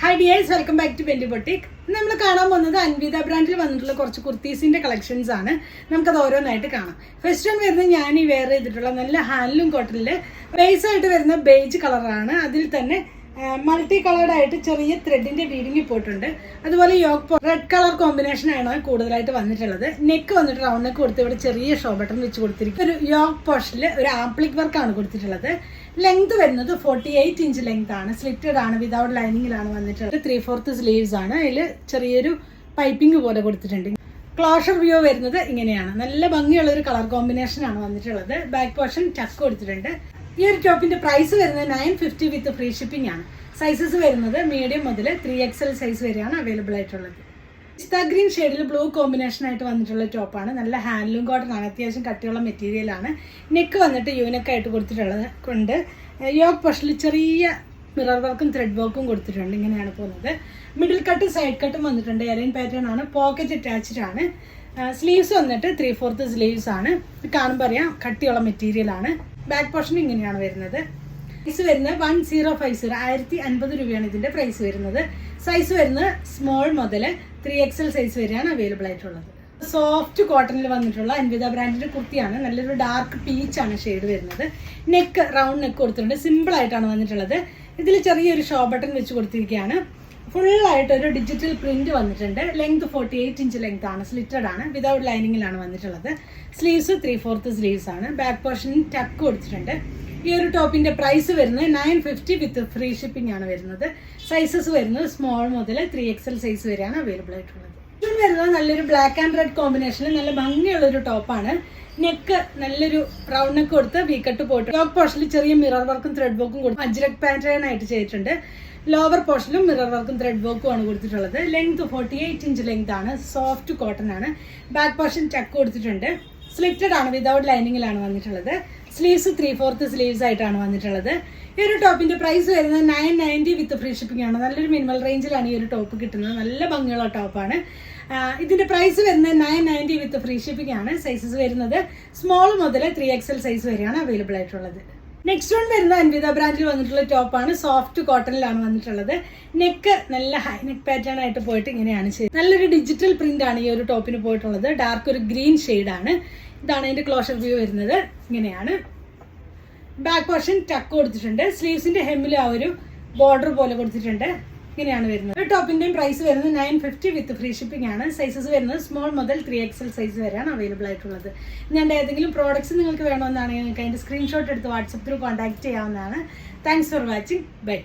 Hi dears, welcome back to Bendy Boutique. നമ്മൾ കാണാൻ പോകുന്നത് അൻവിത ബ്രാൻഡിൽ വന്നിട്ടുള്ള കുറച്ച് കുർത്തീസിന്റെ കളക്ഷൻസ് ആണ്. നമുക്കത് ഓരോന്നായിട്ട് കാണാം. ഫസ്റ്റ് വൺ വരുന്നത് ഞാൻ ഈ വെയർ ചെയ്തിട്ടുള്ള നല്ല ഹാൻഡ്ലൂം കോട്ടണിൽ ബേസ് ആയിട്ട് വരുന്ന ബേജ് കളറാണ്. അതിൽ തന്നെ മൾട്ടി കളേർഡ് ആയിട്ട് ചെറിയ ത്രെഡിന്റെ വീഡിങ് പോയിട്ടുണ്ട്. അതുപോലെ യോക്ക് റെഡ് കളർ കോമ്പിനേഷൻ ആണ് കൂടുതലായിട്ട് വന്നിട്ടുള്ളത്. നെക്ക് വന്നിട്ട് റൗണ്ട് നെക്ക് കൊടുത്ത് ഇവിടെ ചെറിയ ഷോ ബട്ടൺ വെച്ച് കൊടുത്തിരിക്കും. ഒരു യോക്ക് പോർഷനിൽ ഒരു ആപ്ലിക് വർക്കാണ് കൊടുത്തിട്ടുള്ളത്. ലെങ്ത് വരുന്നത് 48 ഇഞ്ച് ലെങ്ത് ആണ്. സ്ലിറ്റഡ് ആണ്, വിതൗട്ട് ലൈനിങ്ങിലാണ് വന്നിട്ടുള്ളത്. 3/4 സ്ലീവ്സ് ആണ്. അതിൽ ചെറിയൊരു പൈപ്പിംഗ് പോലെ കൊടുത്തിട്ടുണ്ട്. ക്ലോഷർ വ്യൂ വരുന്നത് ഇങ്ങനെയാണ്. നല്ല ഭംഗിയുള്ള ഒരു കളർ കോമ്പിനേഷൻ ആണ് വന്നിട്ടുള്ളത്. ബാക്ക് പോർഷൻ ടക്ക് കൊടുത്തിട്ടുണ്ട്. ഈ ഒരു ടോപ്പിന്റെ പ്രൈസ് വരുന്നത് 950 വിത്ത് ഫ്രീ ഷിപ്പിംഗ് ആണ്. സൈസസ് വരുന്നത് മീഡിയം മുതൽ 3XL സൈസ് വരെയാണ് അവൈലബിൾ ആയിട്ടുള്ളത്. പിസ്ത ഗ്രീൻ ഷെയ്ഡിൽ ബ്ലൂ കോമ്പിനേഷൻ ആയിട്ട് വന്നിട്ടുള്ള ടോപ്പാണ്. നല്ല ഹാൻഡ്ലൂം കോട്ടൺ ആണ്. അത്യാവശ്യം കട്ടിയുള്ള മെറ്റീരിയൽ ആണ്. നെക്ക് വന്നിട്ട് യൂനെക്ക് ആയിട്ട് കൊടുത്തിട്ടുള്ളത് കൊണ്ട് യോക്ക് പോർഷനിൽ ചെറിയ മിറർ വർക്കും ത്രെഡ് വർക്കും കൊടുത്തിട്ടുണ്ട്. ഇങ്ങനെയാണ് പോകുന്നത്. മിഡിൽ കട്ടും സൈഡ് കട്ടും വന്നിട്ടുണ്ട്. എലൈൻ പാറ്റേൺ ആണ്. പോക്കറ്റ് അറ്റാച്ച്ഡ് ആണ്. സ്ലീവ്സ് വന്നിട്ട് 3/4 സ്ലീവ്സ് ആണ്. കാണുമ്പോൾ അറിയാം കട്ടിയുള്ള മെറ്റീരിയൽ ആണ്. ബാക്ക് പോർഷൻ ഇങ്ങനെയാണ് വരുന്നത്. പ്രൈസ് വരുന്നത് 1050 1050 രൂപയാണ് ഇതിന്റെ പ്രൈസ് വരുന്നത്. സൈസ് വരുന്നത് സ്മോൾ മുതൽ 3XL സൈസ് വരെയാണ് അവൈലബിൾ ആയിട്ടുള്ളത്. സോഫ്റ്റ് കോട്ടണിൽ വന്നിട്ടുള്ള അൻവിത ബ്രാൻഡിന്റെ കുർത്തിയാണ്. നല്ലൊരു ഡാർക്ക് പീച്ച് ആണ് ഷെയ്ഡ് വരുന്നത്. നെക്ക് റൗണ്ട് നെക്ക് കൊടുത്തിട്ടുണ്ട്. സിമ്പിൾ ആയിട്ടാണ് വന്നിട്ടുള്ളത്. ഇതിൽ ചെറിയൊരു ഷോ ബട്ടൺ വെച്ച് കൊടുത്തിരിക്കുകയാണ്. ഫുള്ളായിട്ട് ഒരു ഡിജിറ്റൽ പ്രിന്റ് വന്നിട്ടുണ്ട്. ലെങ്ത് 48 ഇഞ്ച് ലെങ്ത് ആണ്. സ്ലിറ്റഡ് ആണ്. വിതൗട്ട് ലൈനിങ്ങിലാണ് വന്നിട്ടുള്ളത്. സ്ലീവ്സ് 3/4 സ്ലീവ്സ് ആണ്. ബാക്ക് പോർഷനിൽ ടക്ക് കൊടുത്തിട്ടുണ്ട്. ഈ ഒരു ടോപ്പിന്റെ പ്രൈസ് വരുന്നത് 950 വിത്ത് ഫ്രീ ഷിപ്പിംഗ് ആണ് വരുന്നത്. സൈസസ് വരുന്നത് സ്മോൾ മുതൽ 3XL സൈസ് വരെയാണ് അവൈലബിൾ ആയിട്ടുള്ളത്. ഇത് വരുന്നത് നല്ലൊരു ബ്ലാക്ക് ആൻഡ് റെഡ് കോമ്പിനേഷനിൽ നല്ല ഭംഗിയുള്ള ഒരു ടോപ്പാണ്. നെക്ക് നല്ലൊരു റൗണ്ട് നെക്ക് കൊടുത്ത് വീക്കട്ട് പോയിട്ട് ടോപ്പ് പോർഷനിൽ ചെറിയ മിറർ വർക്കും ത്രെഡ് വർക്കും കൊടുത്ത് അജ്രക് പാറ്റേൺ ആയിട്ട് ചെയ്തിട്ടുണ്ട്. ലോവർ പോർഷനിലും മിറർ വർക്കും ത്രെഡ് വർക്കും ആണ് കൊടുത്തിട്ടുള്ളത്. ലെങ്ത് 48 ഇഞ്ച് ലെങ്ത് ആണ്. സോഫ്റ്റ് കോട്ടൺ ആണ്. ബാക്ക് പോർഷൻ ടക്ക് കൊടുത്തിട്ടുണ്ട്. സ്ലിറ്റഡ് ആണ്. വിതൗട്ട് ലൈനിങ്ങിലാണ് വന്നിട്ടുള്ളത്. സ്ലീവ്സ് 3/4 സ്ലീവ്സ് ആയിട്ടാണ് വന്നിട്ടുള്ളത്. ഈ ഒരു ടോപ്പിന്റെ പ്രൈസ് വരുന്നത് 990 വിത്ത് ഫ്രീ ഷിപ്പിംഗ് ആണ്. നല്ലൊരു മിനിമൽ റേഞ്ചിലാണ് ഈ ഒരു ടോപ്പ് കിട്ടുന്നത്. നല്ല ഭംഗിയുള്ള ടോപ്പാണ്. ഇതിന്റെ പ്രൈസ് വരുന്നത് 990 വിത്ത് ഫ്രീ ഷിപ്പിംഗ് ആണ്. സൈസസ് വരുന്നത് സ്മോൾ മുതൽ 3XL സൈസ് വരെയാണ് അവൈലബിൾ ആയിട്ടുള്ളത്. നെക്സ്റ്റ് വൺ വരുന്ന അൻവിത ബ്രാൻഡിൽ വന്നിട്ടുള്ള ടോപ്പാണ്. സോഫ്റ്റ് കോട്ടണിലാണ് വന്നിട്ടുള്ളത്. നെക്ക് നല്ല ഹൈ നെക്ക് പാറ്റേൺ ആയിട്ട് പോയിട്ട് ഇങ്ങനെയാണ് ചെയ്തത്. നല്ലൊരു ഡിജിറ്റൽ പ്രിന്റ് ആണ് ഈ ഒരു ടോപ്പിന് പോയിട്ടുള്ളത്. ഡാർക്ക് ഒരു ഗ്രീൻ ഷെയ്ഡ് ആണ്. ഇതാണ് അതിന്റെ ക്ലോഷർ വ്യൂ വരുന്നത്. ഇങ്ങനെയാണ്. ബാക്ക് പോർഷൻ ടക്ക് കൊടുത്തിട്ടുണ്ട്. സ്ലീവ്സിന്റെ ഹെമ്മിൽ ആ ഒരു ബോർഡർ പോലെ കൊടുത്തിട്ടുണ്ട്. ഇങ്ങനെയാണ് വരുന്നത്. ഒരു ടോപ്പിന്റെയും പ്രൈസ് വരുന്നത് 950 വിത്ത് ഫ്രീ ഷിപ്പിംഗ് ആണ്. സൈസസ് വരുന്നത് സ്മോൾ മുതൽ 3XL സൈസ് വരെയാണ് അവൈലബിൾ ആയിട്ടുള്ളത്. ഞാൻ ഏതെങ്കിലും പ്രോഡക്ട്സ് നിങ്ങൾക്ക് വേണമെന്നാണെങ്കിൽ നിങ്ങൾക്ക് അതിന്റെ സ്ക്രീൻഷോട്ട് എടുത്ത് വാട്സപ്പ് ത്രൂ കോൺടാക്ട് ചെയ്യാവുന്നതാണ്. Thanks for watching. ബൈ.